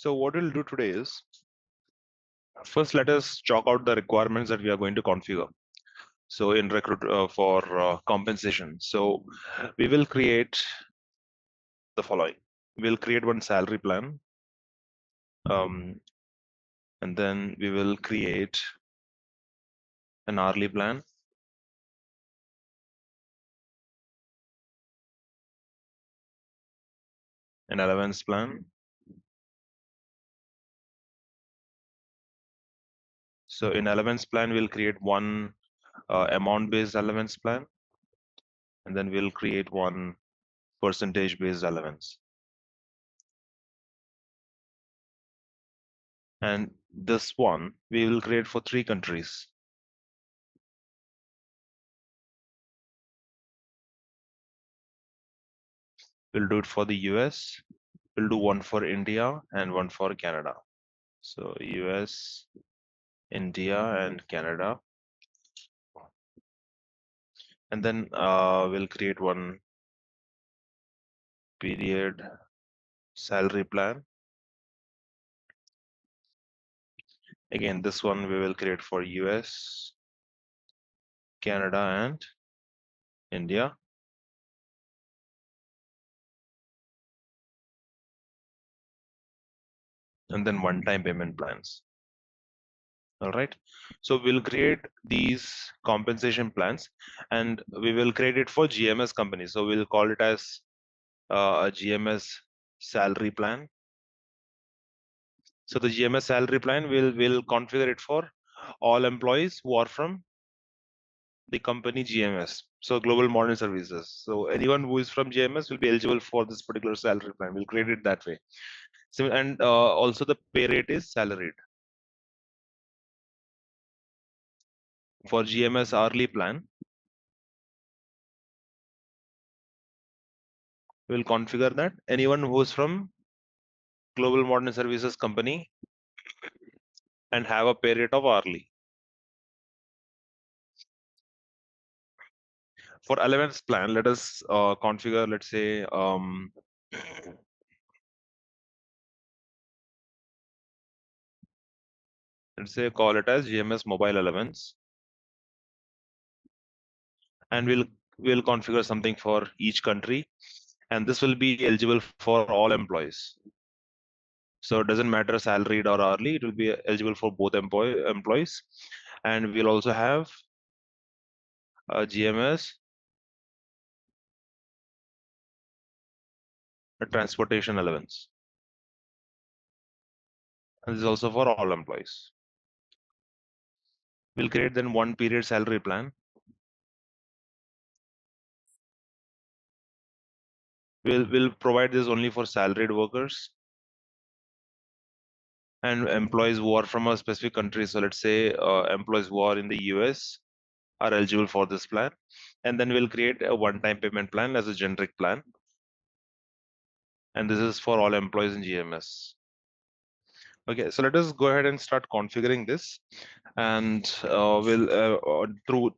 So what we'll do today is, first let us chalk out the requirements that we are going to configure. So in recruit for compensation, so we will create the following. We'll create one salary plan, and then we will create an hourly plan, an allowance plan. So in allowance plan, we'll create one amount-based allowance plan, and then we'll create one percentage-based allowance. And this one we will create for 3 countries. We'll do it for the US, we'll do one for India and one for Canada. So US, India and Canada. And then we'll create one period salary plan. Again, this one we will create for US, Canada and India. And then one-time payment plans. All right, so we'll create these compensation plans and we will create it for GMS companies. So we'll call it as a GMS salary plan. So the GMS salary plan will configure it for all employees who are from the company GMS. So Global Modern Services. So anyone who is from GMS will be eligible for this particular salary plan. We'll create it that way. So and also the pay rate is salaried. For GMS hourly plan, we'll configure that anyone who is from Global Modern Services company and have a pay rate of hourly. For allowance plan, let us configure, let's say, let's say call it as GMS mobile allowance, and we'll configure something for each country, and this will be eligible for all employees. So it doesn't matter salaried or hourly, it will be eligible for both employees. And we'll also have a GMS, a transportation allowance. And this is also for all employees. We'll create then one period salary plan. We'll provide this only for salaried workers and employees who are from a specific country. So let's say employees who are in the US are eligible for this plan. And then we'll create a one-time payment plan as a generic plan. And this is for all employees in GMS. Okay, so let us go ahead and start configuring this. And we'll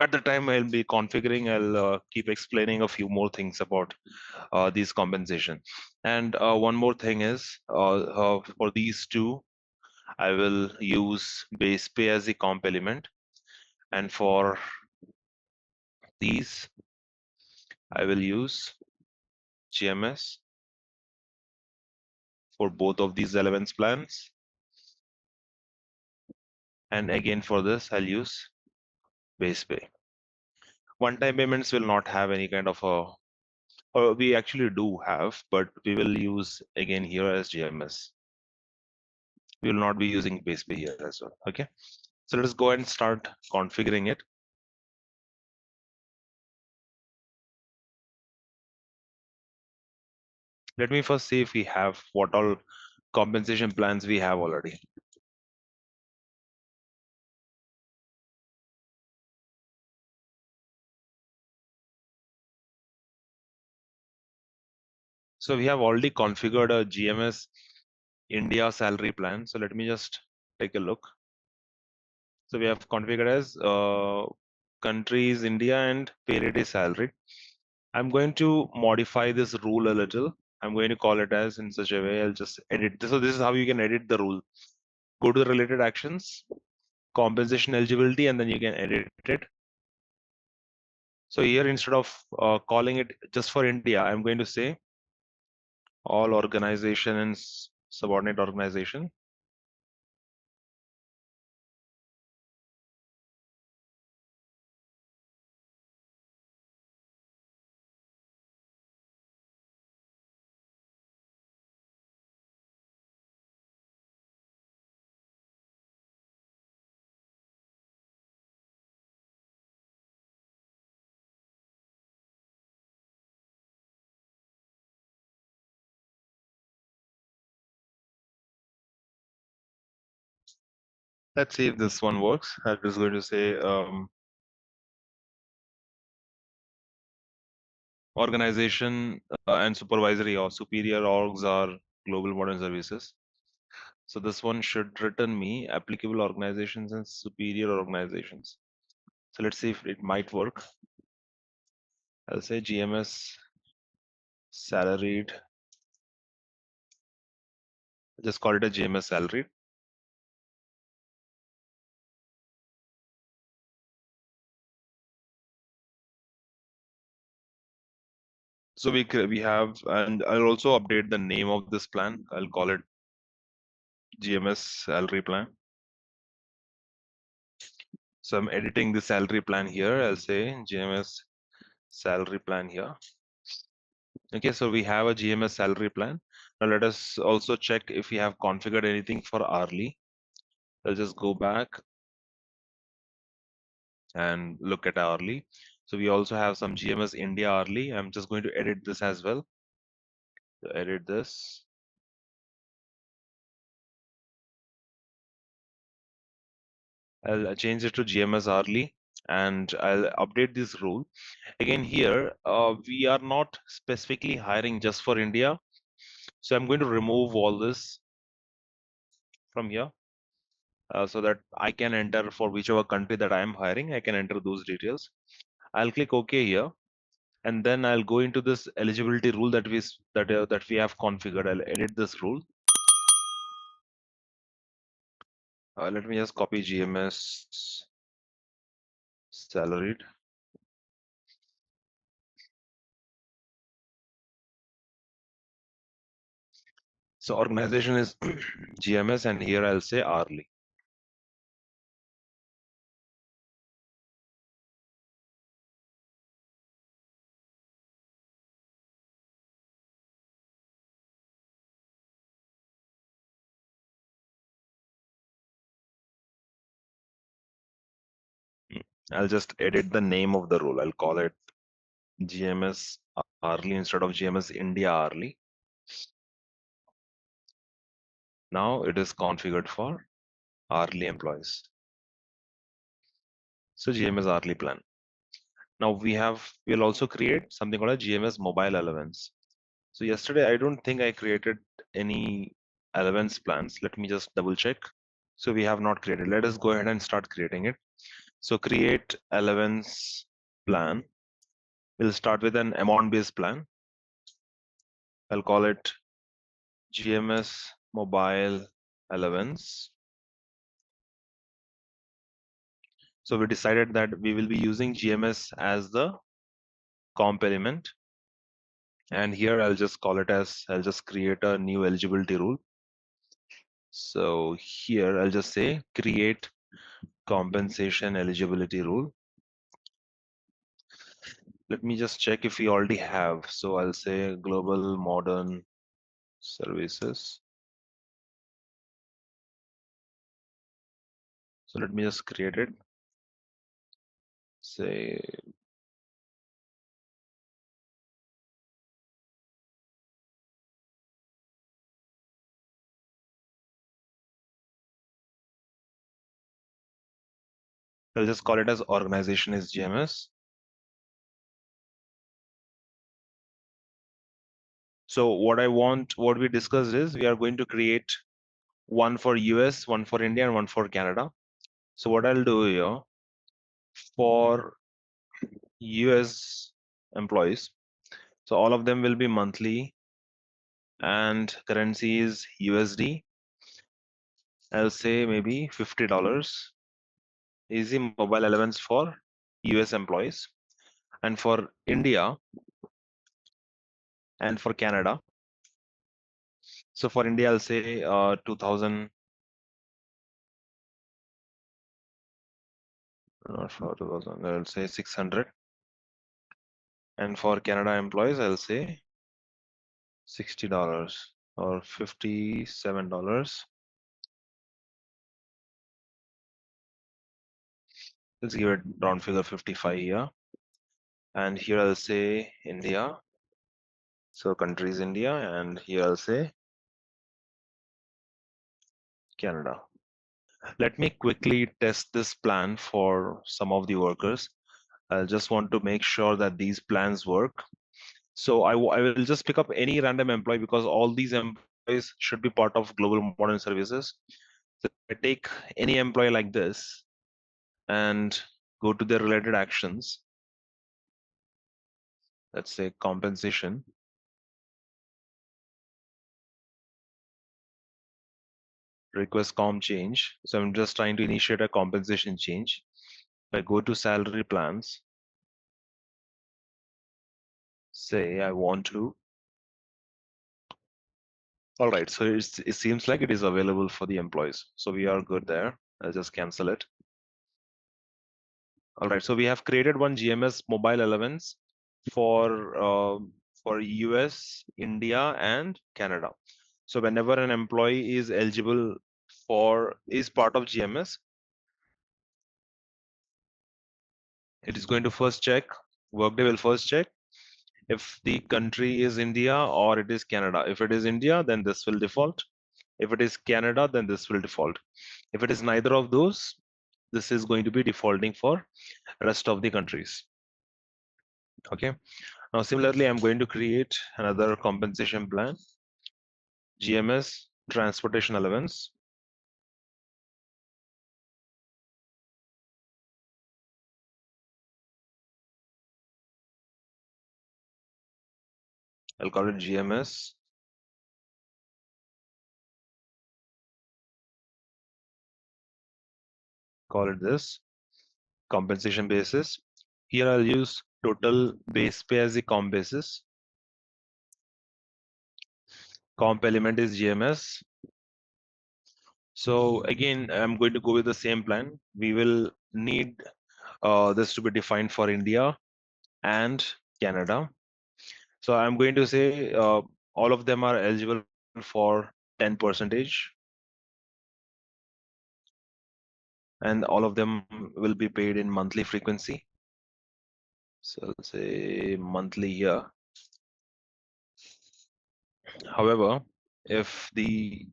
at the time I'll be configuring, I'll keep explaining a few more things about these compensation. And one more thing is for these two, I will use base pay as the comp element, and for these I will use GMS for both of these allowance plans, and again for this I'll use base pay. One-time payments will not have any kind of a, or we actually do have, but we will use again here as GMS. We will not be using base pay here as well. Okay, so let us go ahead and start configuring it. Let me first see if we have what all compensation plans we have already. So we have already configured a GMS India salary plan. So let me just take a look. So we have configured as countries India and pay rate is salary. I'm going to modify this rule a little. I'm going to call it as in such a way. I'll just edit this. So this is how you can edit the rule. Go to the related actions, compensation eligibility, and then you can edit it. So here, instead of calling it just for India, I'm going to say all organization and subordinate organization. Let's see if this one works. I'm just going to say organization and supervisory or superior orgs are global modern services. So this one should return me applicable organizations and superior organizations. So let's see if it might work. I'll say GMS salaried. Just call it a GMS salaried. So we have, and I'll also update the name of this plan. I'll call it GMS salary plan. So I'm editing the salary plan here. I'll say GMS salary plan here. Okay, so we have a GMS salary plan. Now let us also check if we have configured anything for hourly. I'll just go back and look at hourly. So we also have some GMS India hourly. I'm just going to edit this as well. So edit this. I'll change it to GMS hourly and I'll update this rule. Again here, we are not specifically hiring just for India. So I'm going to remove all this from here so that I can enter for whichever country that I am hiring, I can enter those details. I'll click OK here, and then I'll go into this eligibility rule that we have configured. I'll edit this rule. Let me just copy GMS salaried. So organization is GMS, and here I'll say hourly. I'll just edit the name of the role. I'll call it GMS hourly instead of GMS India hourly. Now it is configured for hourly employees. So GMS hourly plan. Now we'll also create something called a GMS mobile allowance. So yesterday, I don't think I created any allowance plans. Let me just double check. So we have not created. Let us go ahead and start creating it. So create allowance plan. We'll start with an amount based plan. I'll call it GMS mobile allowance. So we decided that we will be using GMS as the comp element. And here I'll just call it as, I'll just create a new eligibility rule. So here I'll just say create compensation eligibility rule. Let me just check if we already have. So I'll say global modern services. So let me just create it. Say I'll just call it as organization is GMS. So what we discussed is we are going to create one for US, one for India, and one for Canada. So what I'll do here for US employees, so all of them will be monthly and currency is USD. I'll say maybe $50. Easy mobile allowance for US employees. And for India and for Canada. So for India, I'll say 2000, not for 2000, I'll say 600. And for Canada employees, I'll say $60 or $57. Let's give it round figure 55 here. And here I'll say India. So country is India, and here I'll say Canada. Let me quickly test this plan for some of the workers. I just want to make sure that these plans work. So I will just pick up any random employee because all these employees should be part of global modern services. So I take any employee like this and go to their related actions. Let's say compensation. Request comp change. So I'm just trying to initiate a compensation change. If I go to salary plans, say I want to. All right, so it seems like it is available for the employees. So we are good there. I'll just cancel it. All right, so we have created one GMS mobile allowance for US, India, and Canada. So whenever an employee is eligible is part of GMS, it is going to first check. Workday will first check if the country is India or it is Canada. If it is India, then this will default. If it is Canada, then this will default. If it is neither of those, this is going to be defaulting for rest of the countries. Okay. Now, similarly, I'm going to create another compensation plan, GMS transportation allowance. I'll call it GMS. Call it this compensation basis. Here I'll use total base pay as the comp basis. Comp element is GMS. So again, I'm going to go with the same plan. We will need this to be defined for India and Canada. So I'm going to say all of them are eligible for 10%, and all of them will be paid in monthly frequency. So I'll say monthly here. However, if the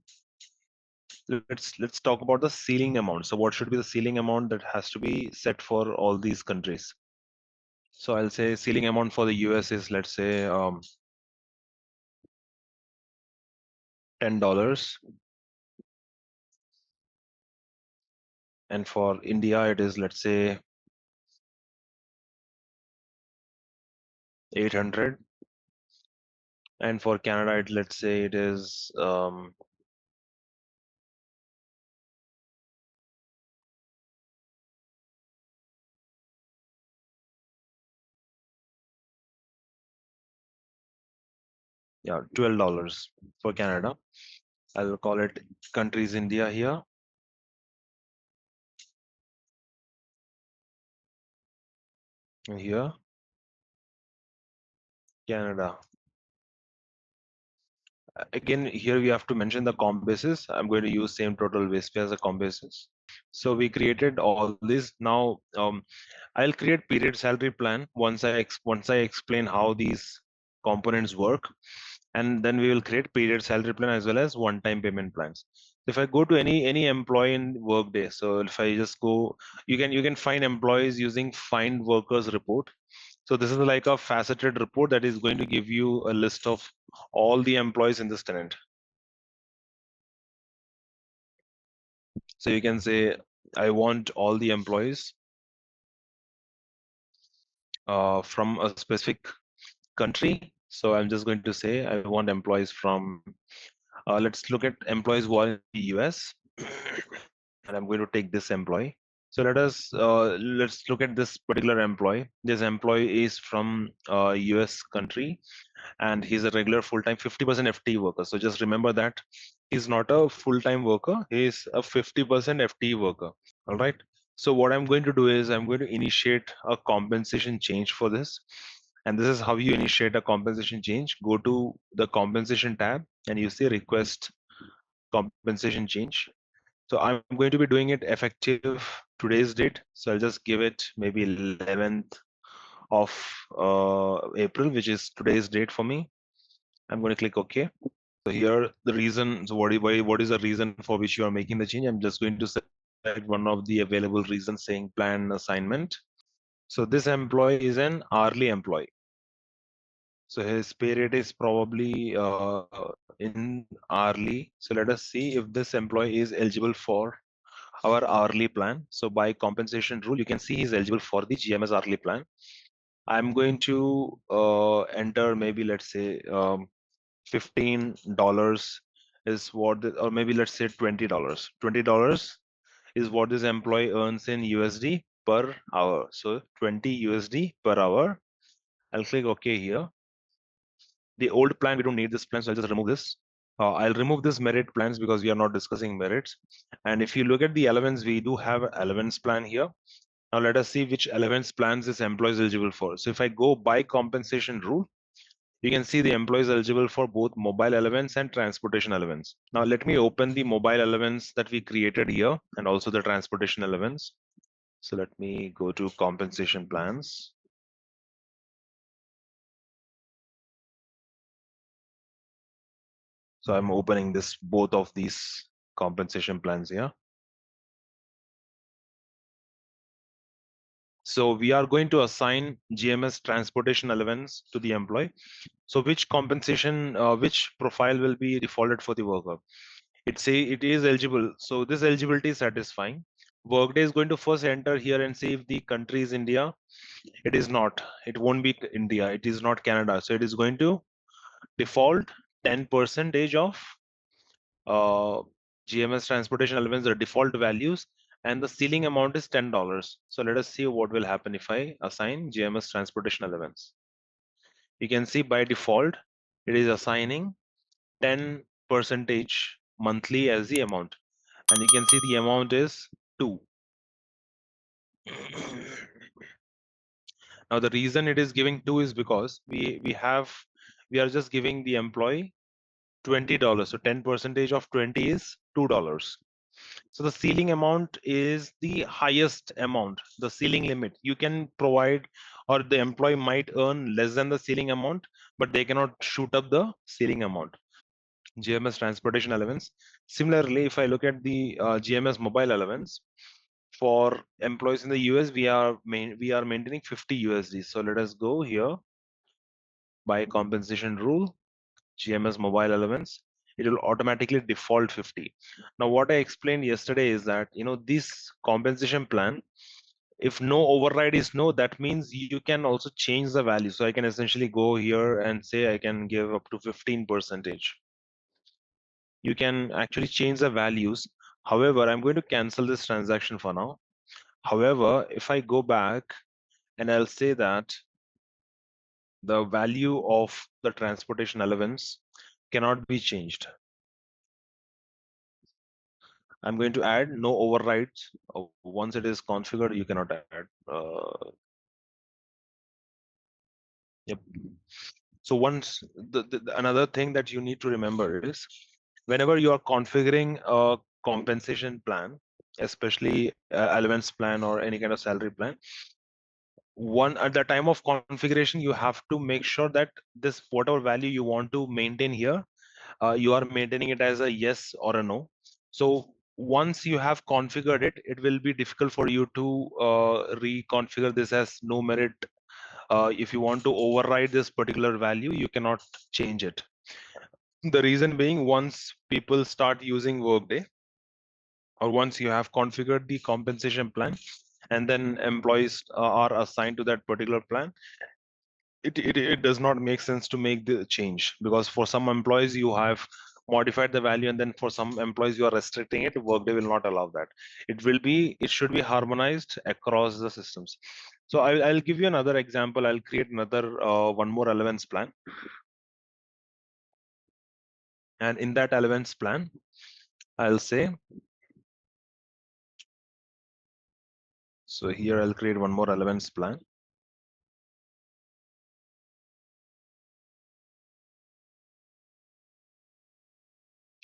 let's talk about the ceiling amount. So what should be the ceiling amount that has to be set for all these countries? So I'll say ceiling amount for the US is, let's say, $10, and for India it is, let's say, 800, and for Canada let's say it is yeah, $12 for Canada. I'll call it countries India here. And here, Canada. Again, here we have to mention the comp basis. I'm going to use same total base pay as a comp basis. So we created all this. Now I'll create period salary plan once I explain how these components work, and then we will create period salary plan as well as one-time payment plans. If I go to any employee in Workday, so if I just go, you can find employees using find workers report. So this is like a faceted report that is going to give you a list of all the employees in this tenant. So you can say, I want all the employees from a specific country So I'm just going to say I want employees from, let's look at employees who are in the US, and I'm going to take this employee. So let's look at this particular employee. This employee is from US country, and he's a regular full-time 50% FTE worker. So just remember that he's not a full-time worker, he's a 50% FTE worker. All right. So what I'm going to do is I'm going to initiate a compensation change for this. And this is how you initiate a compensation change. Go to the compensation tab and you see request compensation change. So I'm going to be doing it effective today's date. So I'll just give it maybe 11th of April, which is today's date for me. I'm going to click OK. So here the reason, so what is the reason for which you are making the change? I'm just going to select one of the available reasons saying plan assignment. So this employee is an hourly employee. So his pay rate is probably in hourly. So let us see if this employee is eligible for our hourly plan. So by compensation rule, you can see he's eligible for the GMS hourly plan. I'm going to enter maybe let's say $15 is what, or maybe let's say $20. $20 is what this employee earns in USD per hour. So 20 USD per hour. I'll click OK here. The old plan, we don't need this plan, so I'll just remove this. I'll remove this merit plans because we are not discussing merits. And if you look at the allowance, we do have allowance plan here. Now let us see which allowance plans this employee is eligible for. So if I go by compensation rule, you can see the employee is eligible for both mobile allowance and transportation allowance. Now let me open the mobile allowance that we created here and also the transportation allowance. So let me go to compensation plans. So I'm opening this, both of these compensation plans here. So we are going to assign GMS transportation allowance to the employee. So which compensation, which profile will be defaulted for the worker? It is eligible. So this eligibility is satisfying. Workday is going to first enter here and see if the country is India. It is not. It won't be India. It is not Canada. So it is going to default 10% of GMS transportation allowance, the default values, and the ceiling amount is $10. So let us see what will happen if I assign GMS transportation allowance. You can see by default, it is assigning 10% monthly as the amount. And you can see the amount is 2. Now the reason it is giving 2 is because we are just giving the employee $20. So 10% of 20 is $2. So the ceiling amount is the highest amount, the ceiling limit. You can provide, or the employee might earn less than the ceiling amount, but they cannot shoot up the ceiling amount. GMS transportation allowance. Similarly, if I look at the GMS mobile allowance for employees in the US, we are maintaining 50 USD. So let us go here by compensation rule, GMS mobile allowance. It will automatically default 50. Now, what I explained yesterday is that this compensation plan, if no override is no, that means you can also change the value. So I can essentially go here and say I can give up to 15%. You can actually change the values. However, I'm going to cancel this transaction for now. However, if I go back and I'll say that the value of the transportation allowance cannot be changed. I'm going to add no overrides. Once it is configured, you cannot add. Yep. So once another thing that you need to remember is whenever you are configuring a compensation plan, especially allowance plan or any kind of salary plan, one at the time of configuration, you have to make sure that this whatever value you want to maintain here, you are maintaining it as a yes or a no. So once you have configured it, it will be difficult for you to reconfigure this as no merit. If you want to override this particular value, you cannot change it. The reason being, once people start using Workday, or once you have configured the compensation plan, and then employees are assigned to that particular plan, it does not make sense to make the change, because for some employees you have modified the value, and then for some employees you are restricting it. Workday will not allow that. It should be harmonized across the systems. So I'll give you another example. I'll create another one more allowance plan, and in that allowance plan I'll say, so here I'll create one more allowance plan.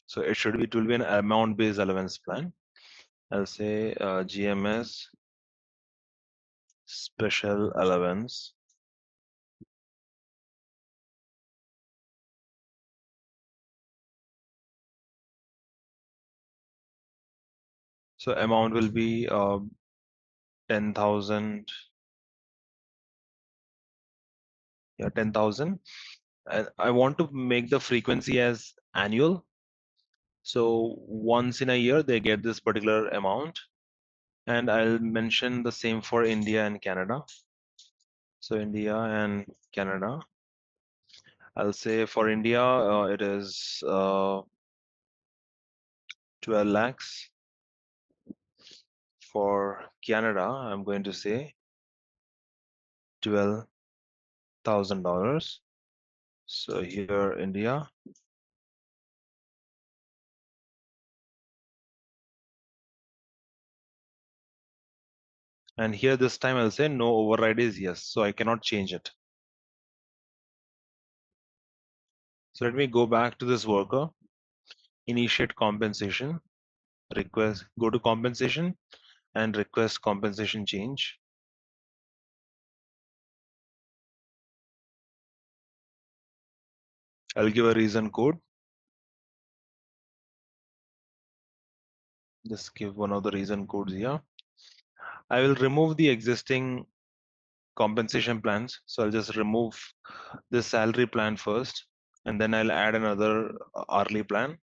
So it will be an amount based allowance plan. I'll say GMS special allowance. So amount will be 10,000. Yeah, 10,000. And I want to make the frequency as annual. So once in a year they get this particular amount, and I'll mention the same for India and Canada. So India and Canada, I'll say for India it is 12 lakhs. For Canada, I'm going to say $12,000. So here India, and here this time I'll say no override is yes, so I cannot change it. So let me go back to this worker, initiate compensation, request, go to compensation and request compensation change. I'll give a reason code. Just give one of the reason codes here. I will remove the existing compensation plans. So I'll just remove the salary plan first, and then I'll add another hourly plan.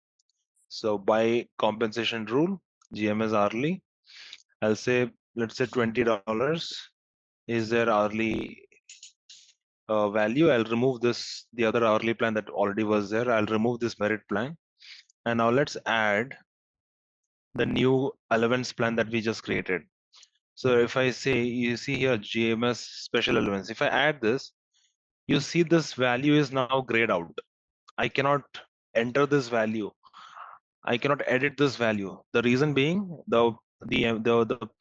So by compensation rule, GMS hourly, I'll say, let's say $20 is their hourly value. I'll remove the other hourly plan that already was there. I'll remove this merit plan. And now let's add the new allowance plan that we just created. So if I say, you see here GMS special allowance, if I add this, you see this value is now grayed out. I cannot enter this value. I cannot edit this value. The reason being the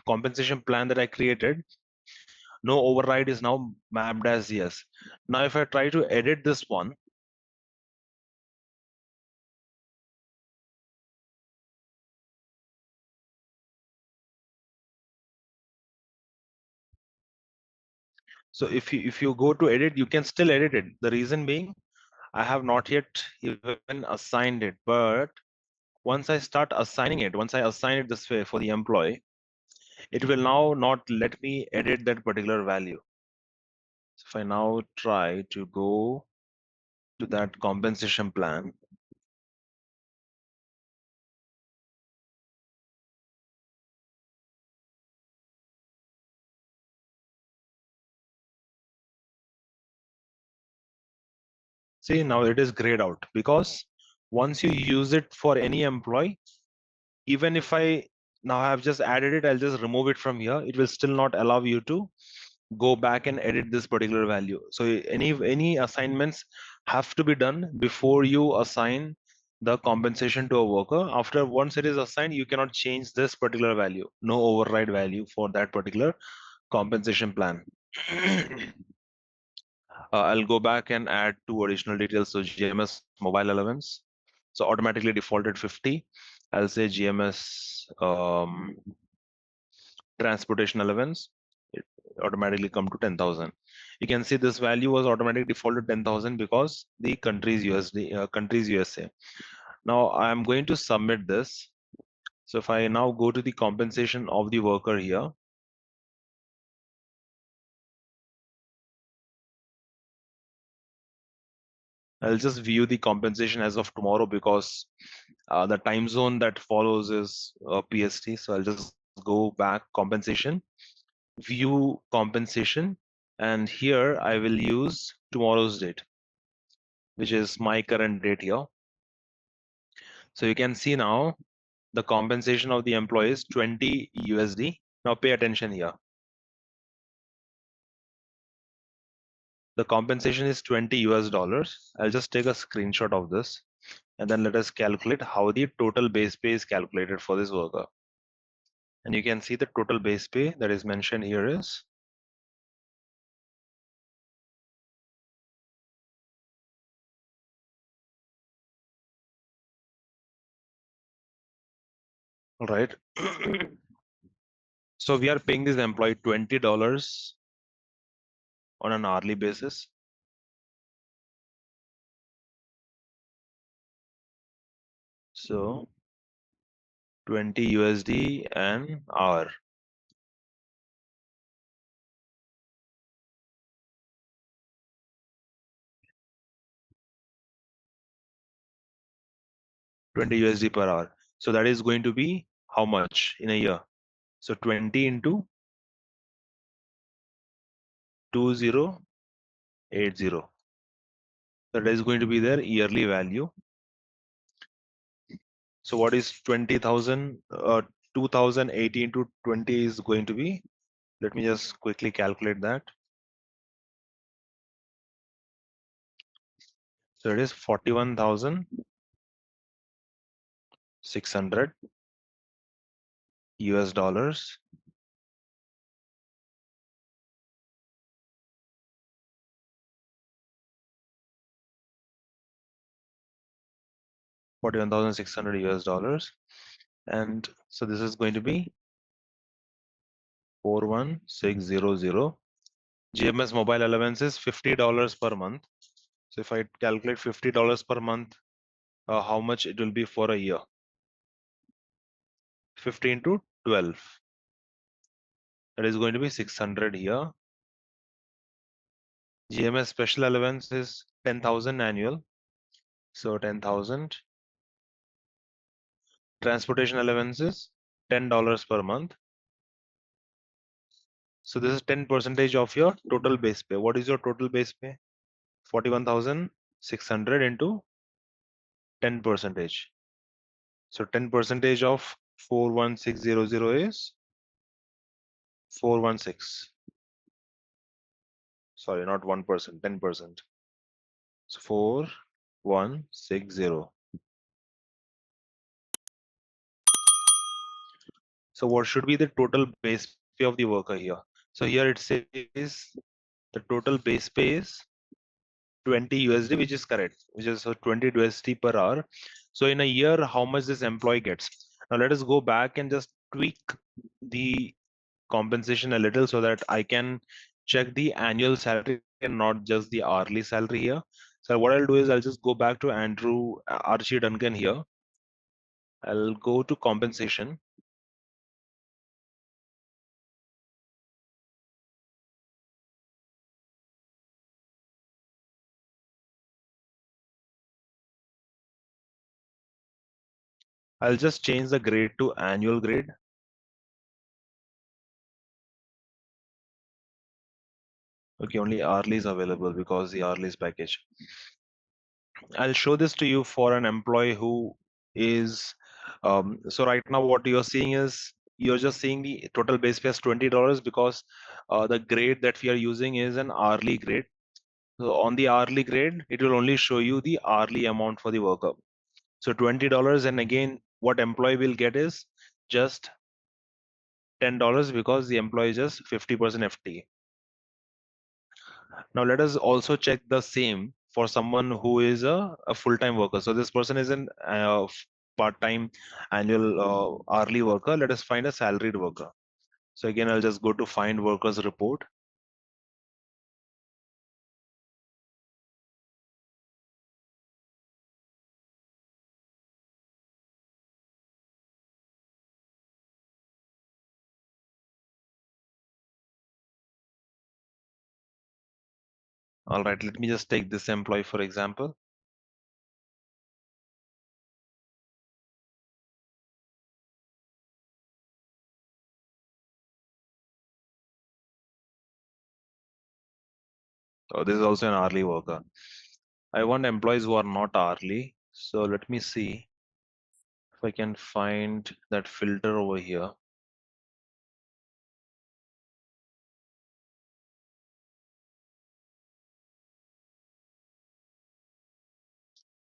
compensation plan that I created, no override is now mapped as yes. Now if I try to edit this one, so if you go to edit, you can still edit it. The reason being, I have not yet even assigned it, but once I start assigning it, once I assign it this way for the employee, it will now not let me edit that particular value. So if I now try to go to that compensation plan, see, now it is grayed out, because once you use it for any employee, even if I now have just added it, I'll just remove it from here. It will still not allow you to go back and edit this particular value. So any assignments have to be done before you assign the compensation to a worker. After once it is assigned, you cannot change this particular value. No override value for that particular compensation plan. I'll go back and add two additional details. So GMS mobile allowance. So automatically defaulted 50. I'll say GMS transportation allowance. It automatically come to 10,000. You can see this value was automatically defaulted 10,000 because the countries countries USA. Now I'm going to submit this. So if I now go to the compensation of the worker here, I'll just view the compensation as of tomorrow, because the time zone that follows is PST. So I'll just go back compensation, view compensation, and here I will use tomorrow's date, which is my current date here. So you can see now the compensation of the employee is 20 USD. Now pay attention here. The compensation is 20 US dollars. I'll just take a screenshot of this and then let us calculate how the total base pay is calculated for this worker. And you can see the total base pay that is mentioned here is all right. So we are paying this employee $20 on an hourly basis. So 20 USD an hour. $20 per hour. So that is going to be how much in a year? So 20 into 2080. That is going to be their yearly value. So what is 20,000? 2080 into 20 is going to be, let me just quickly calculate that. So it is 41,600 US dollars. $41,600 US dollars. And so this is going to be 41600. GMS mobile allowance is $50 per month. So if I calculate $50 per month, how much it will be for a year? 15 to 12. That is going to be 600 here. GMS special allowance is 10,000 annual. So 10,000. Transportation allowance is $10 per month. So this is 10% of your total base pay. What is your total base pay? 41,600 into 10%. So 10% of 41600 is 416. Sorry, not 1%, 10%. So 4160. So what should be the total base pay of the worker here? So here it says the total base pay is 20 USD, which is correct, which is 20 USD per hour. So in a year, how much this employee gets? Now let us go back and just tweak the compensation a little so that I can check the annual salary and not just the hourly salary here. So what I'll do is I'll just go back to Andrew Archie Duncan here. I'll go to compensation. I'll just change the grade to annual grade. Okay, only hourly is available because the hourly is package. I'll show this to you for an employee who is, so right now what you're seeing is, you're just seeing the total base pay as $20 because the grade that we are using is an hourly grade. So on the hourly grade, it will only show you the hourly amount for the worker. So $20, and again, what employee will get is just $10 because the employee is just 50% FT. Now let us also check the same for someone who is a full-time worker. So this person is an part-time annual hourly worker. Let us find a salaried worker. So again, I'll just go to find workers report. All right, let me just take this employee for example. Oh, this is also an hourly worker. I want employees who are not hourly. So let me see if I can find that filter over here.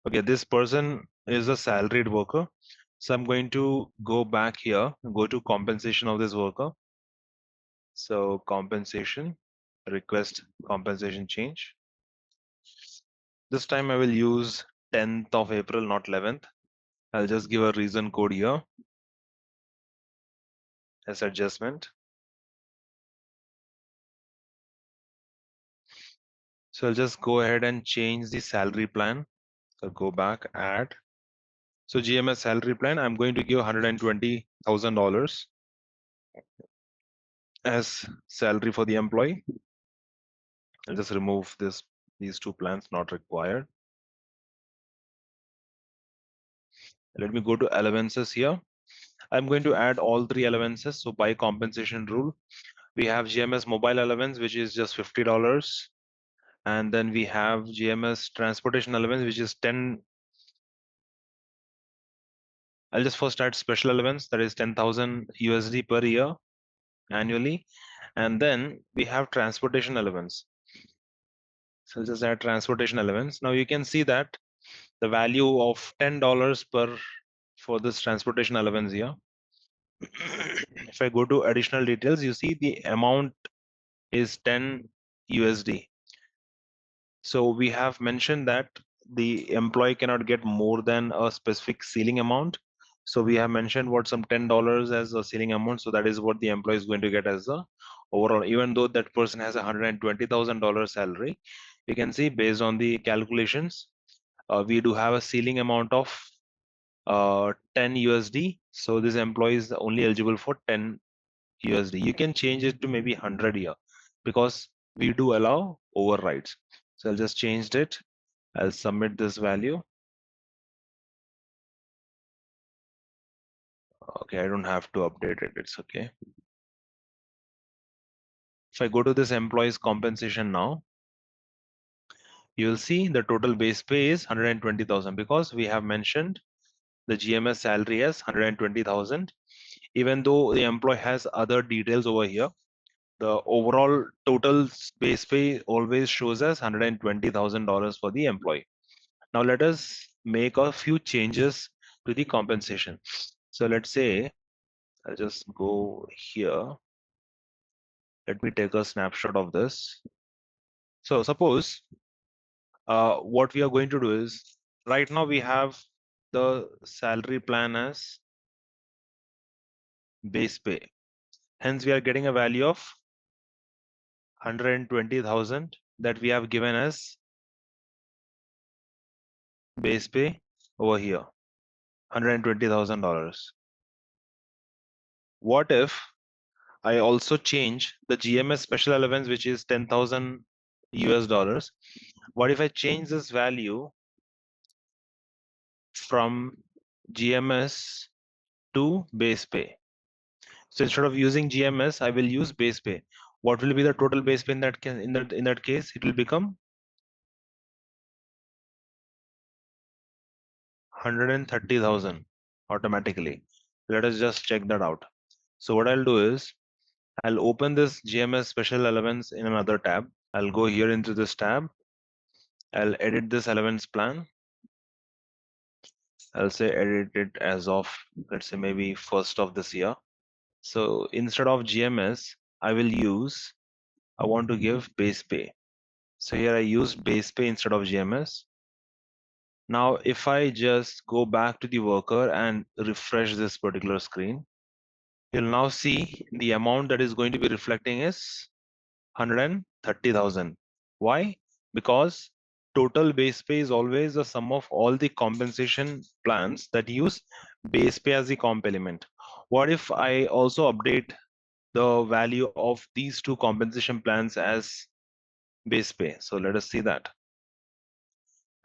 Okay, this person is a salaried worker. So I'm going to go back here, go to compensation of this worker. So compensation, request compensation change. This time I will use 10th of April, not 11th. I'll just give a reason code here as adjustment. So I'll just go ahead and change the salary plan. So go back, add. So GMS salary plan, I'm going to give $120,000 as salary for the employee. I'll just remove these two plans not required. Let me go to allowances here. I'm going to add all three allowances. So by compensation rule, we have GMS mobile allowance, which is just $50. And then we have GMS transportation allowance, which is 10. I'll just first add special allowance, that is 10,000 USD per year annually. And then we have transportation allowance. So I'll just add transportation allowance. Now you can see that the value of $10 per for this transportation allowance here. If I go to additional details, you see the amount is 10 USD. So we have mentioned that the employee cannot get more than a specific ceiling amount. So we have mentioned what some $10 as a ceiling amount. So that is what the employee is going to get as the overall, even though that person has $120,000 salary. You can see based on the calculations, we do have a ceiling amount of 10 USD. So this employee is only eligible for 10 USD. You can change it to maybe 100 here because we do allow overrides. So I'll just change it. I'll submit this value. Okay, I don't have to update it. It's okay. If I go to this employee's compensation now, you will see the total base pay is 120,000 because we have mentioned the GMS salary as 120,000. Even though the employee has other details over here, the overall total base pay always shows as $120,000 for the employee. Now let us make a few changes to the compensation. So let's say I'll just go here. Let me take a snapshot of this. So suppose what we are going to do is right now we have the salary plan as base pay. Hence we are getting a value of 120,000 that we have given as base pay over here, $120,000. What if I also change the GMS special allowance, which is 10,000 US dollars? What if I change this value from GMS to base pay? So instead of using GMS, I will use base pay. What will be the total base pay in that case? It will become 130,000 automatically. Let us just check that out. So what I'll do is I'll open this GMS special allowance in another tab. I'll go here into this tab. I'll edit this allowance plan. I'll say edit it as of, let's say maybe 1st of this year. So instead of GMS, I want to give base pay. So here I used base pay instead of GMS. Now, if I just go back to the worker and refresh this particular screen, you'll now see the amount that is going to be reflecting is 130,000. Why? Because total base pay is always the sum of all the compensation plans that use base pay as the comp element. What if I also update the value of these two compensation plans as base pay? So let us see that.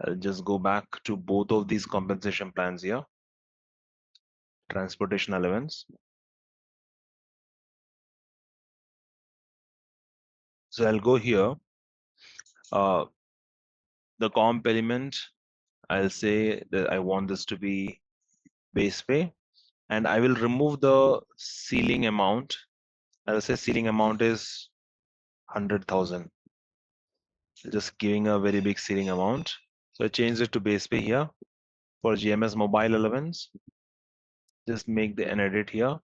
I'll just go back to both of these compensation plans here. Transportation allowance. So I'll go here. The comp element, I'll say that I want this to be base pay, and I will remove the ceiling amount. I'll say ceiling amount is 100,000. Just giving a very big ceiling amount. So I changed it to base pay here. For GMS mobile allowance, just make an edit here.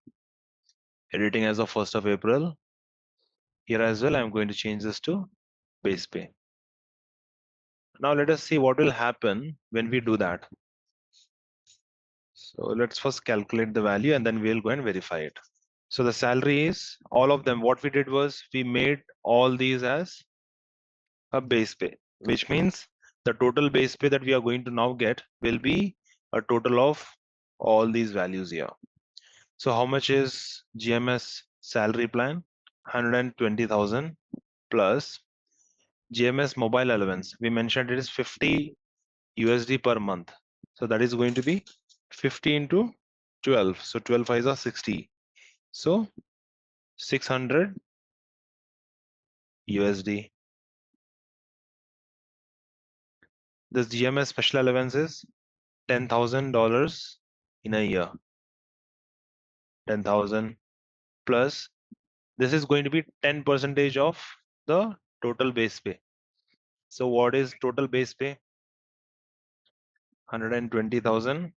Editing as of 1st of April. Here as well, I'm going to change this to base pay. Now let us see what will happen when we do that. So let's first calculate the value and then we'll go and verify it. So the salary is all of them. What we did was we made all these as a base pay, which means the total base pay that we are going to now get will be a total of all these values here. So how much is GMS salary plan? 120,000 plus GMS mobile allowance. We mentioned it is 50 USD per month. So that is going to be 50 into 12. So 12 5s are 60. So 600 USD. This GMS special allowance is $10,000 in a year. 10,000 plus this is going to be 10 percentage of the total base pay. So what is total base pay? 120,000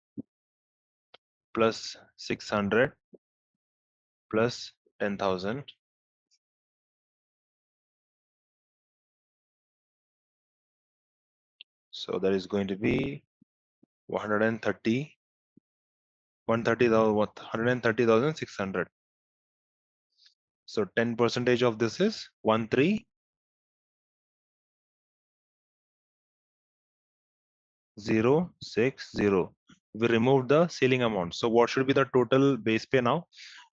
plus 600 plus 10,000. So that is going to be 130, 130,000, 130,600. So 10 percentage of this is 13060. We removed the ceiling amount. So what should be the total base pay now?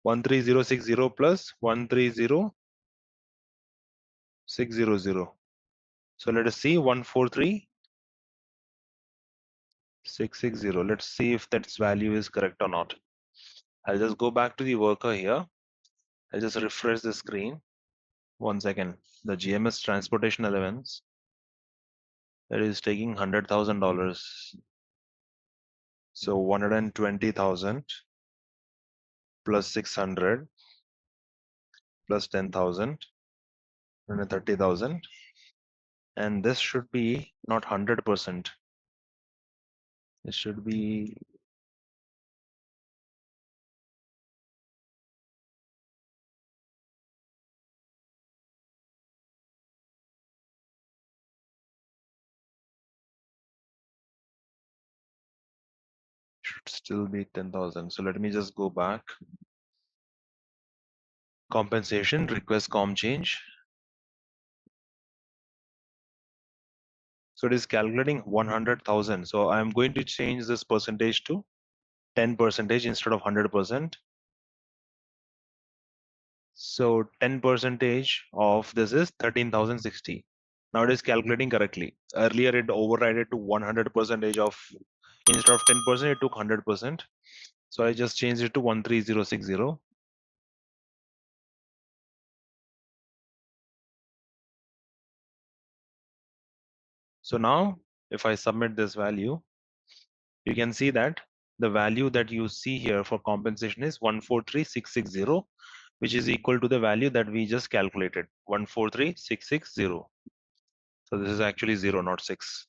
13060 plus 130,600. So let us see 143,660. Let's see if that value is correct or not. I'll just go back to the worker here. I'll just refresh the screen. 1 second. The GMS transportation allowance, that is taking $100,000. So 120,000 plus 600 plus 10,000, 130,000, and this should be not 100%. It should be should still be 10,000. So let me just go back. Compensation request com change. So it is calculating 100,000. So I'm going to change this percentage to 10% instead of 100%. So 10% of this is 13,060. Now it is calculating correctly. Earlier it overrided to 100% of, instead of 10%, it took 100%. So I just changed it to 13060. So now if I submit this value, you can see that the value that you see here for compensation is 143,660, which is equal to the value that we just calculated, 143,660. So this is actually 0, not 6.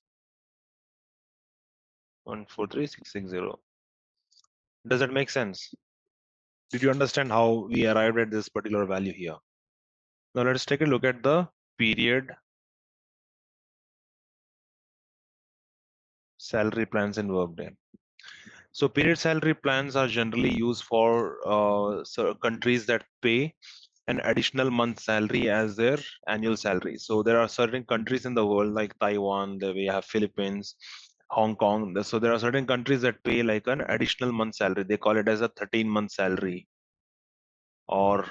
143,660. Does that make sense? Did you understand how we arrived at this particular value here? Now let's take a look at the period salary plans in Workday. So period salary plans are generally used for countries that pay an additional month salary as their annual salary. So there are certain countries in the world like Taiwan, we have Philippines, Hong Kong. So there are certain countries that pay like an additional month salary. They call it as a 13-month salary or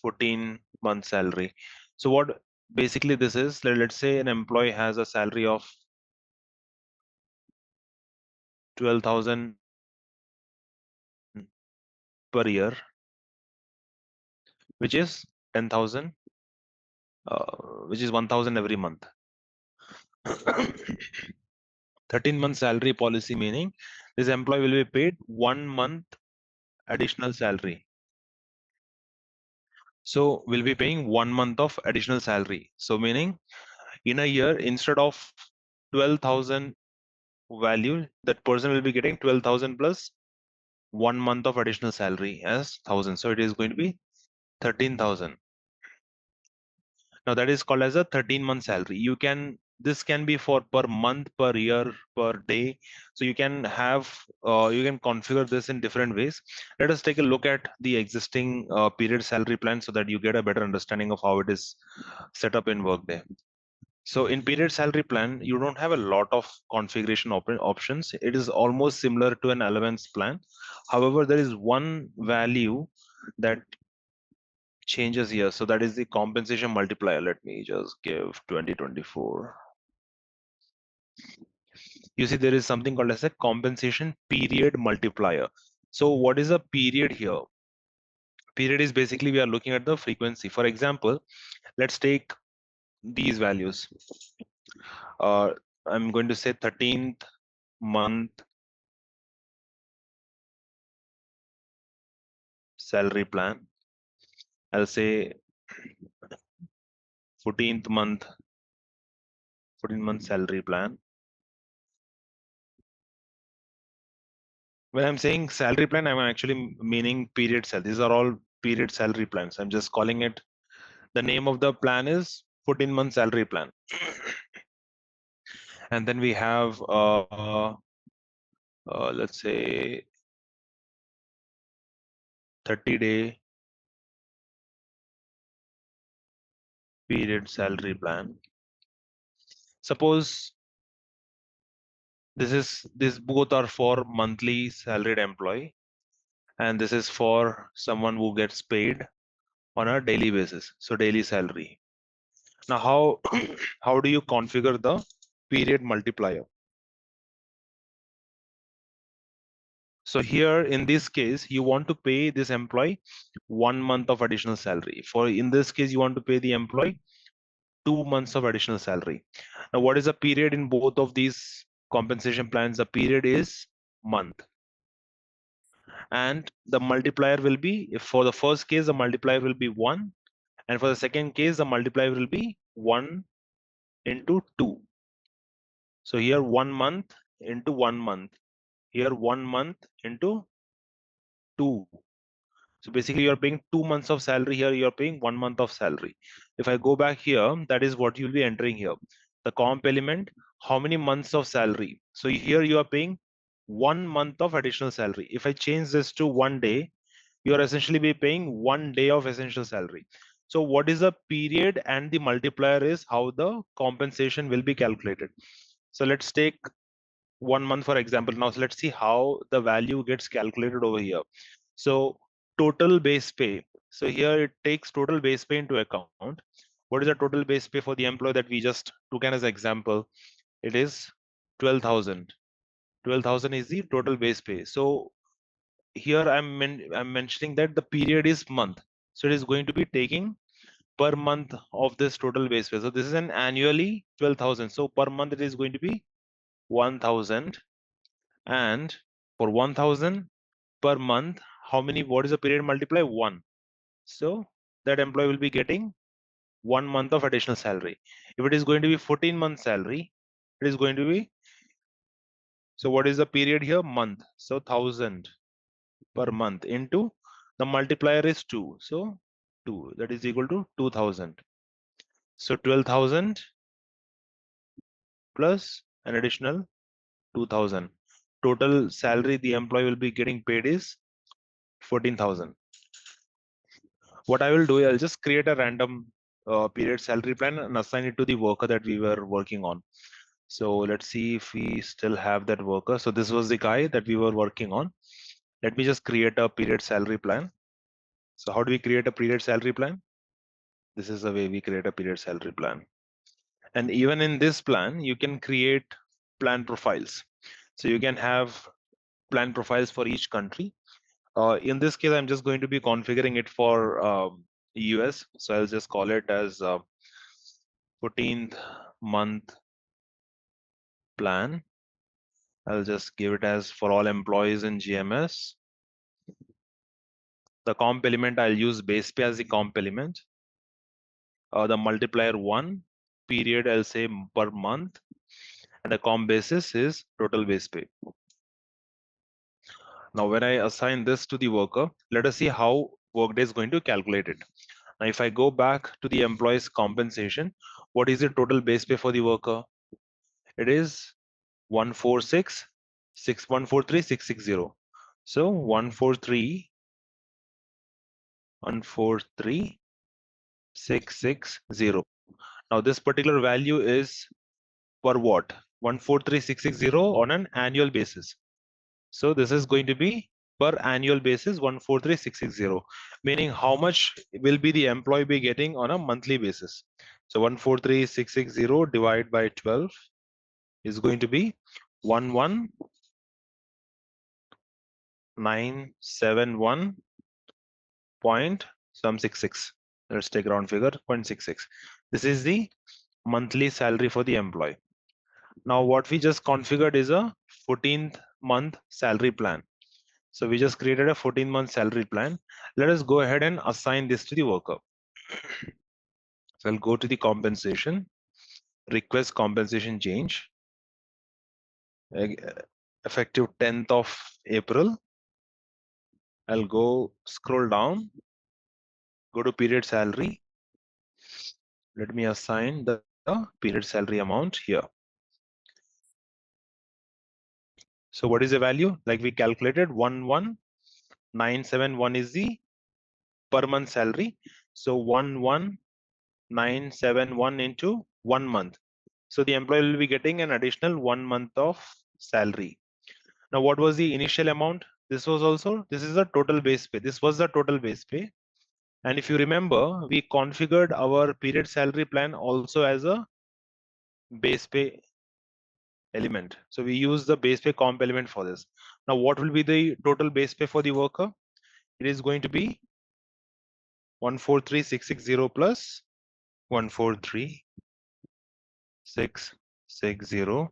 14-month salary. So what basically this is, let's say an employee has a salary of 12,000 per year, which is 10,000, which is 1,000 every month. 13-month salary policy meaning this employee will be paid 1 month additional salary. So we'll be paying 1 month of additional salary. So meaning in a year, instead of 12,000 value, that person will be getting 12,000 plus 1 month of additional salary as 1,000. So it is going to be 13,000. Now that is called as a 13-month salary. This can be for per month, per year, per day. So you can configure this in different ways. Let us take a look at the existing period salary plan so that you get a better understanding of how it is set up in Workday. So in period salary plan, you don't have a lot of configuration options. It is almost similar to an allowance plan. However, there is one value that changes here. So that is the compensation multiplier. Let me just give 2024. You see, there is something called as a compensation period multiplier. So what is a period here? Period is basically we are looking at the frequency. For example, let's take these values. I'm going to say 13th month salary plan. I'll say 14th month, 14-month salary plan. When I'm saying salary plan, I'm actually meaning period salary. These are all period salary plans. I'm just calling it, the name of the plan is 14-month salary plan. And then we have, let's say 30-day period salary plan. Suppose this both are for monthly salaried employee, and this is for someone who gets paid on a daily basis, so daily salary. Now how do you configure the period multiplier? So here in this case, you want to pay this employee 1 month of additional salary. For in this case, you want to pay the employee 2 months of additional salary. Now, what is the period in both of these compensation plans? The period is month. And the multiplier will be, if for the first case, the multiplier will be 1. And for the second case, the multiplier will be 1 into 2. So here 1 month into 1 month. Here 1 month into 2. So basically you're paying 2 months of salary. Here you're paying 1 month of salary. If I go back here, that is what you'll be entering here. The comp element, how many months of salary? So here you are paying 1 month of additional salary. If I change this to 1 day, you are essentially be paying 1 day of essential salary. So what is the period and the multiplier is how the compensation will be calculated. So let's take 1 month for example. Now so let's see how the value gets calculated over here. So total base pay. So here it takes total base pay into account. What is the total base pay for the employee that we just took as example? It is 12,000. 12,000 is the total base pay. So here I'm mentioning that the period is month. So it is going to be taking per month of this total base pay. So this is an annually 12,000. So per month it is going to be 1,000. And for 1,000 per month, how many, what is the period multiply? 1. So that employee will be getting 1 month of additional salary. If it is going to be 14-month salary, it is going to be, so what is the period here? Month. So 1,000 per month into the multiplier is 2. So 2, that is equal to 2,000. So 12,000 plus an additional 2,000. Total salary the employee will be getting paid is 14,000. What I will do, I'll just create a random period salary plan and assign it to the worker that we were working on. So let's see if we still have that worker. So this was the guy that we were working on. Let me just create a period salary plan. So how do we create a period salary plan? This is the way we create a period salary plan. And even in this plan, you can create plan profiles. So you can have plan profiles for each country. In this case, I'm just going to be configuring it for US. So I'll just call it as 14th month plan. I'll just give it as for all employees in GMS. The comp element, I'll use base pay as the comp element. The multiplier 1, period, I'll say per month, and the comp basis is total base pay. Now, when I assign this to the worker, let us see how Workday is going to calculate it. Now, if I go back to the employee's compensation, what is the total base pay for the worker? It is 143,660. So 143,660. Now this particular value is per what? 143,660 on an annual basis. So this is going to be per annual basis 143,660, meaning how much will be the employee be getting on a monthly basis. So 143,660 divided by 12 is going to be 11,971.66. Let's take round figure 0.66. This is the monthly salary for the employee. Now what we just configured is a 14th month salary plan. So we just created a 14-month salary plan. Let us go ahead and assign this to the worker. So I'll go to the compensation, request compensation change, effective 10th of April. I'll go scroll down, go to period salary. Let me assign the period salary amount here. So what is the value? Like we calculated 11,971 is the per month salary. So 11,971 into 1 month. So the employee will be getting an additional 1 month of salary. Now, what was the initial amount? This is the total base pay. This was the total base pay. And if you remember, we configured our period salary plan also as a base pay element. So we use the base pay comp element for this. Now, what will be the total base pay for the worker? It is going to be 143,660 plus 143,660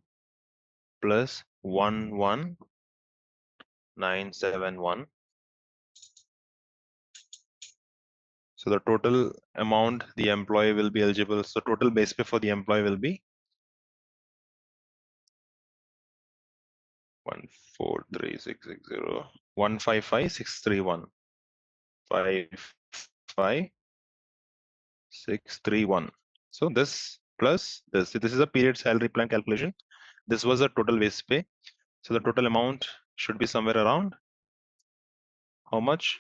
plus 11,971. So the total amount the employee will be eligible. So total base pay for the employee will be 143,660, 155,631, 55631. So this plus this. This is a period salary plan calculation. This was the total base pay. So the total amount should be somewhere around how much?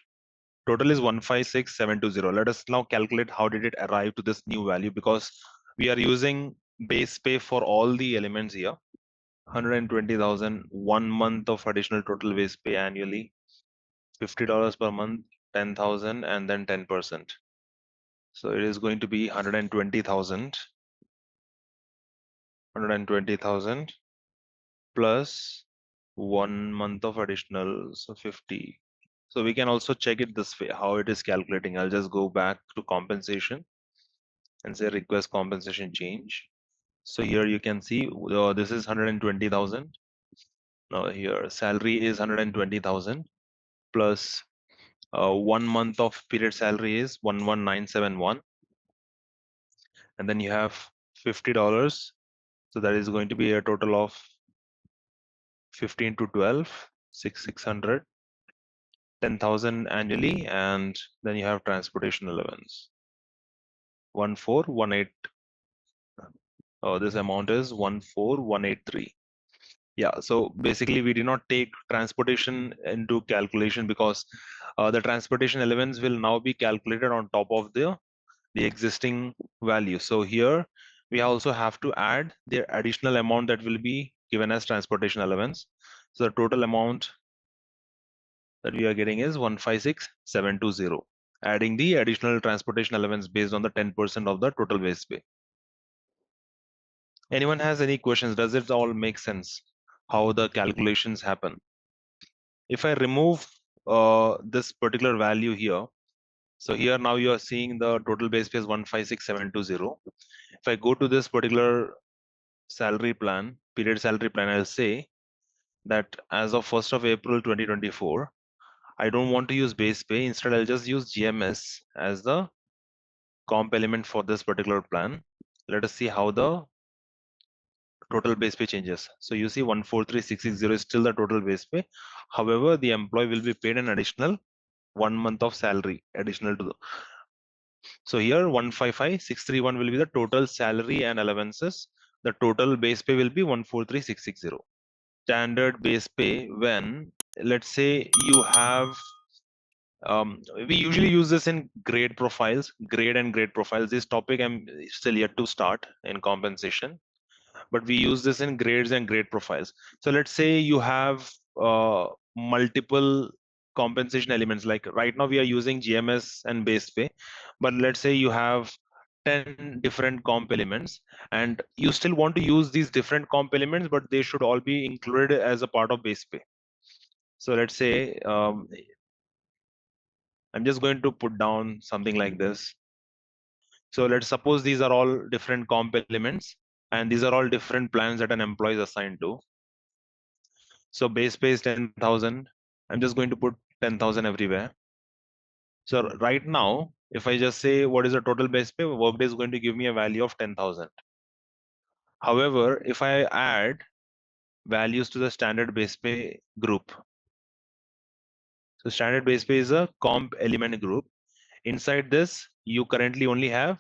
Total is 156,720. Let us now calculate how did it arrive to this new value, because we are using base pay for all the elements here. 120,000, 1 month of additional total base pay annually, $50 per month, 10,000, and then 10%. So it is going to be 120,000 plus 1 month of additional, so 50. So we can also check it this way, how it is calculating. I'll just go back to compensation and say request compensation change. So here you can see this is 120,000. Now here salary is 120,000 plus 1 month of period salary is 11,971, and then you have $50. So that is going to be a total of 15 to 12, 600, 10,000 annually, and then you have transportation allowance 1418. This amount is 14,183. Yeah, so basically we did not take transportation into calculation because the transportation allowance will now be calculated on top of the existing value. So here we also have to add the additional amount that will be given as transportation allowance. So the total amount that we are getting is 156,720, adding the additional transportation allowance based on the 10% of the total base pay. Anyone has any questions? Does it all make sense how the calculations happen? If I remove this particular value here, so here now you are seeing the total base pay is 156,720. If I go to this particular salary plan, period salary plan, I'll say that as of 1st of April 2024, I don't want to use base pay. Instead, I'll just use GMS as the comp element for this particular plan. Let us see how the total base pay changes. So you see 143,660 is still the total base pay. However, the employee will be paid an additional 1 month of salary additional to the. So here 155,631 will be the total salary and allowances. The total base pay will be 143,660. Standard base pay when, let's say, you have we usually use this in grade profiles, grade and grade profiles. This topic I'm still yet to start in compensation, but we use this in grades and grade profiles. So let's say you have multiple compensation elements. Like right now we are using GMS and base pay, but let's say you have 10 different comp elements and you still want to use these different comp elements, but they should all be included as a part of base pay. So let's say I'm just going to put down something like this. So let's suppose these are all different comp elements and these are all different plans that an employee is assigned to. So base pay is 10,000. I'm just going to put 10,000 everywhere. So right now, if I just say what is the total base pay, Workday is going to give me a value of 10,000. However, if I add values to the standard base pay group, so standard base pay is a comp element group. Inside this, you currently only have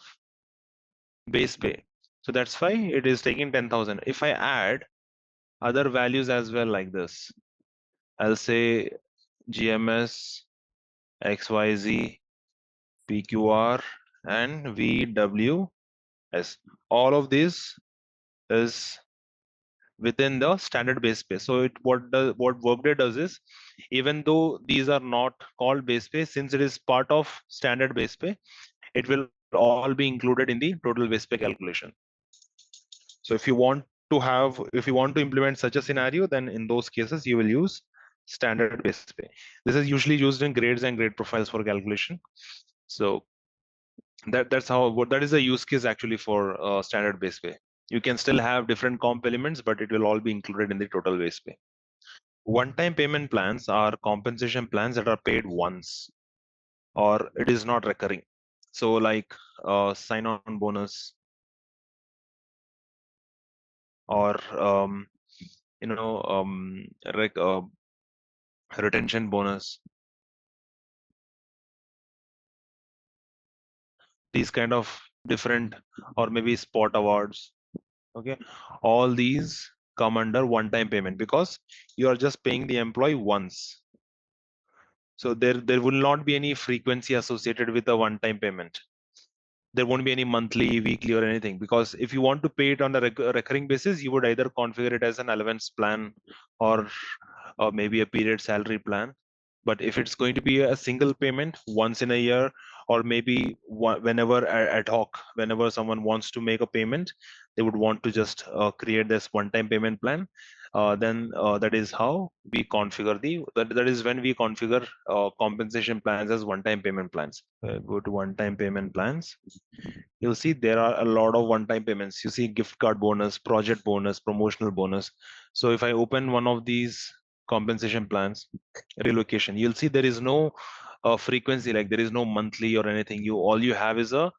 base pay. So that's why it is taking 10,000. If I add other values as well like this, I'll say GMS, XYZ, PQR, and VWS. All of this is within the standard base pay. So what Workday does is, even though these are not called base pay, since it is part of standard base pay, it will all be included in the total base pay calculation. So if you want to implement such a scenario, then in those cases you will use standard base pay. This is usually used in grades and grade profiles for calculation. So that is a use case actually for standard base pay. You can still have different comp elements, but it will all be included in the total base pay. One-time payment plans are compensation plans that are paid once, or it is not recurring. So like sign-on bonus, or you know retention bonus, these kind of different, or maybe spot awards. Okay, all these come under one-time payment because you are just paying the employee once. So there will not be any frequency associated with a one-time payment. There won't be any monthly, weekly, or anything, because if you want to pay it on a recurring basis, you would either configure it as an allowance plan or maybe a period salary plan. But if it's going to be a single payment once in a year, or maybe whenever ad hoc, whenever someone wants to make a payment, they would want to just create this one-time payment plan. Then that is how we configure that is when we configure compensation plans as one-time payment plans. Go to one-time payment plans. You'll see there are a lot of one-time payments. You see gift card bonus, project bonus, promotional bonus. So if I open one of these compensation plans, relocation, you'll see there is no frequency, like there is no monthly or anything. All you have is a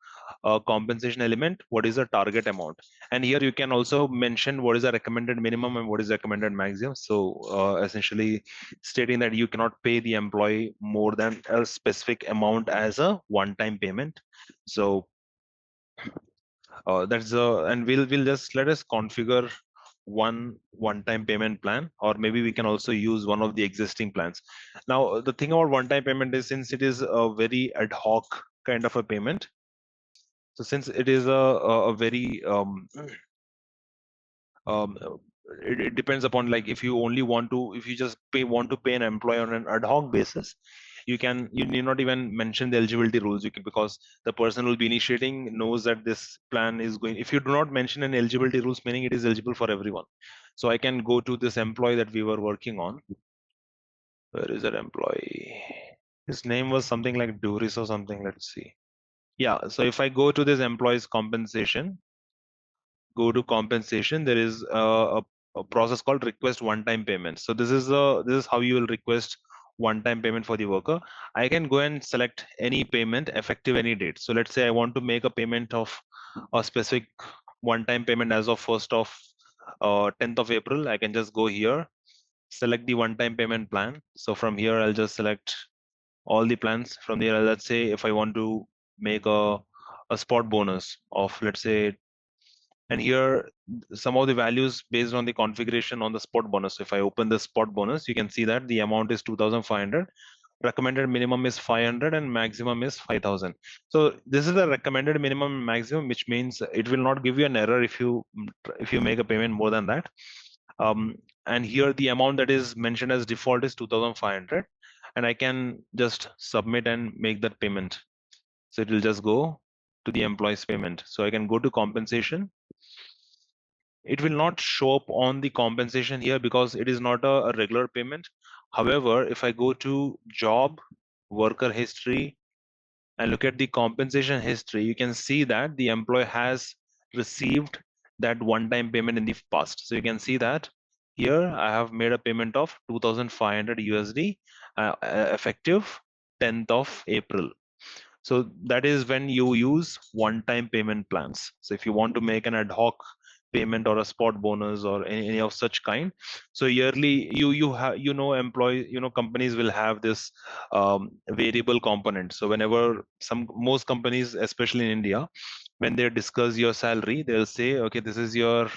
compensation element. What is the target amount? And here you can also mention what is the recommended minimum and what is recommended maximum. So essentially stating that you cannot pay the employee more than a specific amount as a one-time payment. So that's and we'll just let us configure one-time payment plan, or maybe we can also use one of the existing plans. Now the thing about one-time payment is, since it is a very ad hoc kind of a payment, so since it is a very um, it depends upon, like, if you just want to pay an employee on an ad hoc basis, you need not even mention the eligibility rules. You can, because the person who will be initiating knows that this plan is going, if you do not mention an eligibility rules, meaning it is eligible for everyone. So I can go to this employee that we were working on. Where is that employee? His name was something like Doris or something. Let's see. Yeah, so if I go to this employee's compensation, go to compensation, there is a process called request one-time payment. So this is how you will request one-time payment for the worker. I can go and select any payment effective any date. So let's say I want to make a payment of a specific one-time payment as of 1st of 10th of April. I can just go here, select the one-time payment plan. So from here, I'll just select all the plans. From there, let's say if I want to make a spot bonus of, let's say, and here some of the values based on the configuration on the spot bonus. If I open the spot bonus, you can see that the amount is 2,500. Recommended minimum is 500 and maximum is 5,000. So this is the recommended minimum and maximum, which means it will not give you an error if you make a payment more than that. And here the amount that is mentioned as default is 2,500, and I can just submit and make that payment. So it will just go to the employee's payment. So I can go to compensation. It will not show up on the compensation here because it is not a regular payment. However, if I go to job, worker history, and look at the compensation history, you can see that the employee has received that one-time payment in the past. So you can see that here I have made a payment of 2,500 USD effective 10th of April. So that is when you use one-time payment plans. So if you want to make an ad hoc payment or a spot bonus or any of such kind, so yearly you have employee companies will have this variable component. So whenever most companies, especially in India, when they discuss your salary, they'll say, okay, this is your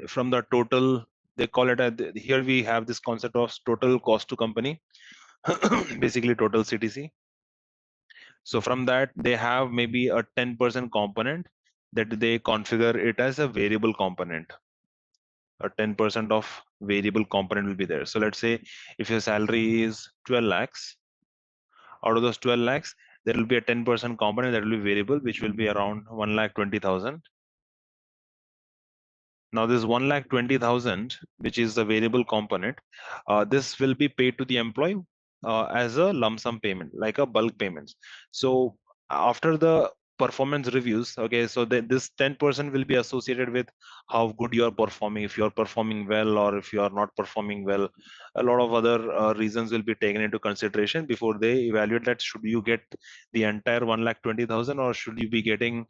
from the total, they call it here we have this concept of total cost to company, basically total CTC. So from that, they have maybe a 10% component that they configure it as a variable component. A 10% of variable component will be there. So let's say if your salary is 12 lakhs, out of those 12 lakhs, there will be a 10% component that will be variable, which will be around 1,20,000. Now this 1,20,000, which is the variable component, this will be paid to the employee as a lump sum payment, like a bulk payment. So after the performance reviews, okay, so this 10% will be associated with how good you are performing. If you are performing well or if you are not performing well, a lot of other reasons will be taken into consideration before they evaluate that should you get the entire 1,20,000 or should you be getting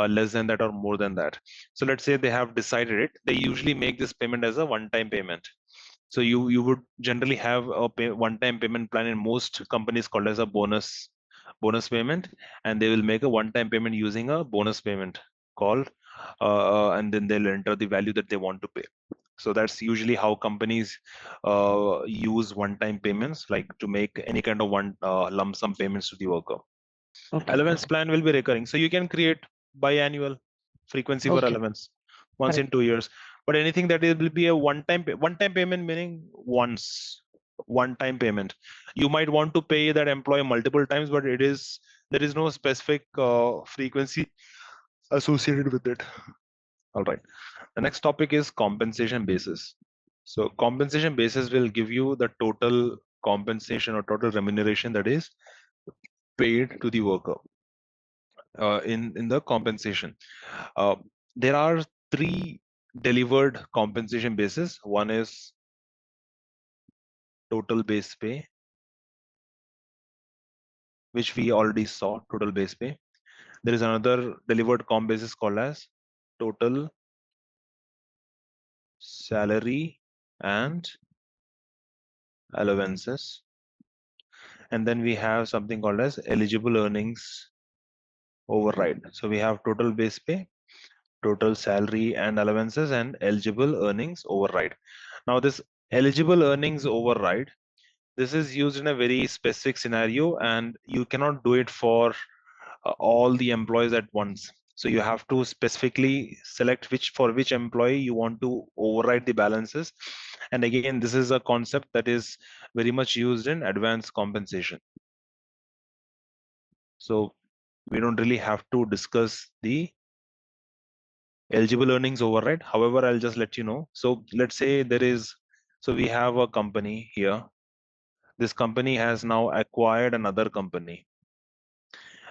less than that or more than that. So let's say they have decided it. They usually make this payment as a one-time payment. So you would generally have a one-time payment plan in most companies called as a bonus payment, and they will make a one-time payment using a bonus payment called, and then they'll enter the value that they want to pay. So that's usually how companies use one-time payments, like to make any kind of one lump sum payments to the worker. Okay, Allowance got it. plan will be recurring. So you can create biannual frequency for Okay, allowance once in correct. 2 years. But anything that will be a one-time payment, meaning once, one-time payment. You might want to pay that employee multiple times, but there is no specific frequency associated with it. All right. The next topic is compensation basis. So compensation basis will give you the total compensation or total remuneration that is paid to the worker in the compensation. Uh, there are three delivered compensation basis. One is total base pay, which we already saw, total base pay. There is another delivered comp basis called as total salary and allowances. And then we have something called as eligible earnings override. So we have total base pay, total salary and allowances, and eligible earnings override. Now this eligible earnings override, this is used in a very specific scenario and you cannot do it for all the employees at once. So you have to specifically select which employee you want to override the balances. And again, this is a concept that is very much used in advanced compensation. So we don't really have to discuss the eligible earnings override. However, I'll just let you know. So let's say so we have a company here. This company has now acquired another company.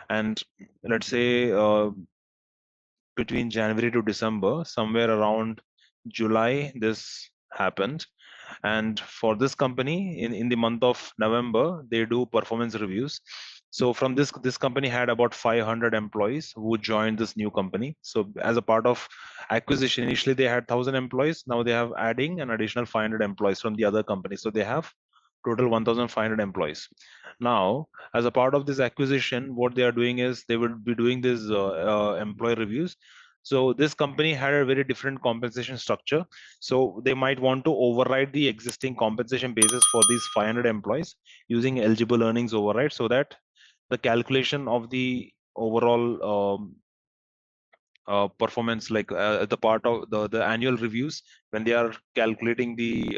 And let's say between January to December, somewhere around July, this happened. And for this company, in the month of November, they do performance reviews. So from this company had about 500 employees who joined this new company. So as a part of acquisition, initially they had 1,000 employees. Now they have adding an additional 500 employees from the other company. So they have total 1,500 employees. Now, as a part of this acquisition, what they are doing is they will be doing these employee reviews. So this company had a very different compensation structure. So they might want to override the existing compensation basis for these 500 employees using eligible earnings override, so that the calculation of the overall performance, like the part of the annual reviews, when they are calculating the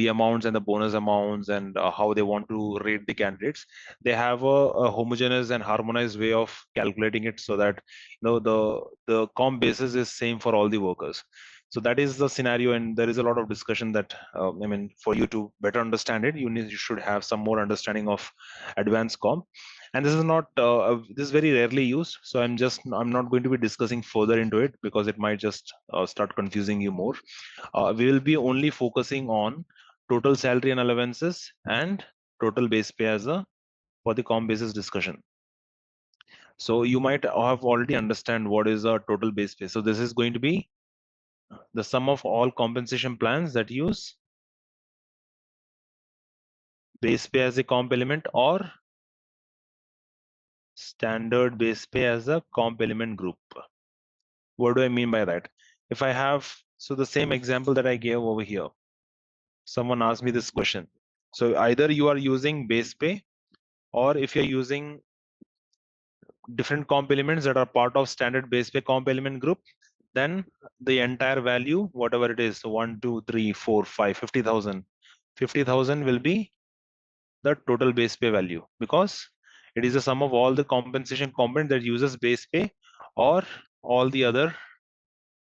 amounts and the bonus amounts and how they want to rate the candidates, they have a homogeneous and harmonized way of calculating it, so that the comp basis is same for all the workers. So that is the scenario, and there is a lot of discussion that I mean, for you to better understand it, you should have some more understanding of advanced comp. And this is not this is very rarely used, so I'm not going to be discussing further into it, because it might just start confusing you more. We will be only focusing on total salary and allowances and total base pay as a for the comp basis discussion. So you might have already understand what is a total base pay. So this is going to be the sum of all compensation plans that use base pay as a comp element, or standard base pay as a comp element group. What do I mean by that? If I have, so the same example that I gave over here, someone asked me this question. So either you are using base pay, or if you're using different comp elements that are part of standard base pay comp element group, then the entire value, whatever it is, so 1, 2, 3, 4, 5, 50,000, 50,000 will be the total base pay value, because it is the sum of all the compensation component that uses base pay or all the other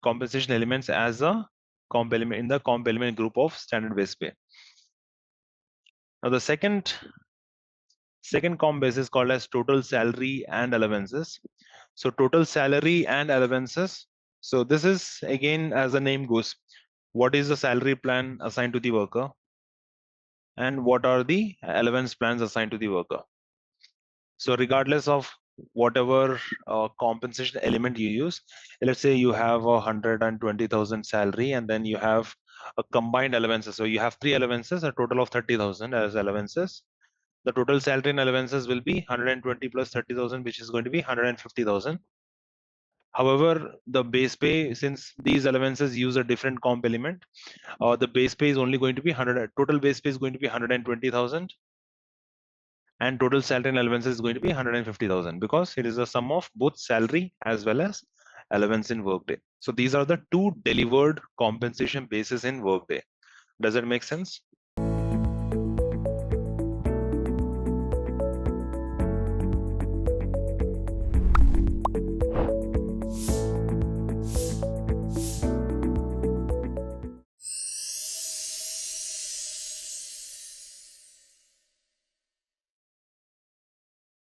compensation elements as a comp element in the comp element group of standard base pay. Now the second comp base is called as total salary and allowances. So total salary and allowances. So this is, again, as the name goes, what is the salary plan assigned to the worker and what are the allowance plans assigned to the worker. So regardless of whatever compensation element you use, let's say you have 120,000 salary, and then you have a combined allowances. So you have 3 allowances, a total of 30,000 as allowances. The total salary and allowances will be 120 plus 30,000, which is going to be 150,000. However, the base pay, since these allowances use a different comp element, the base pay is only going to be 100. Total base pay is going to be 120,000. And total salary and allowance is going to be 150,000, because it is a sum of both salary as well as allowance in Workday. So these are the two delivered compensation bases in Workday. Does that make sense?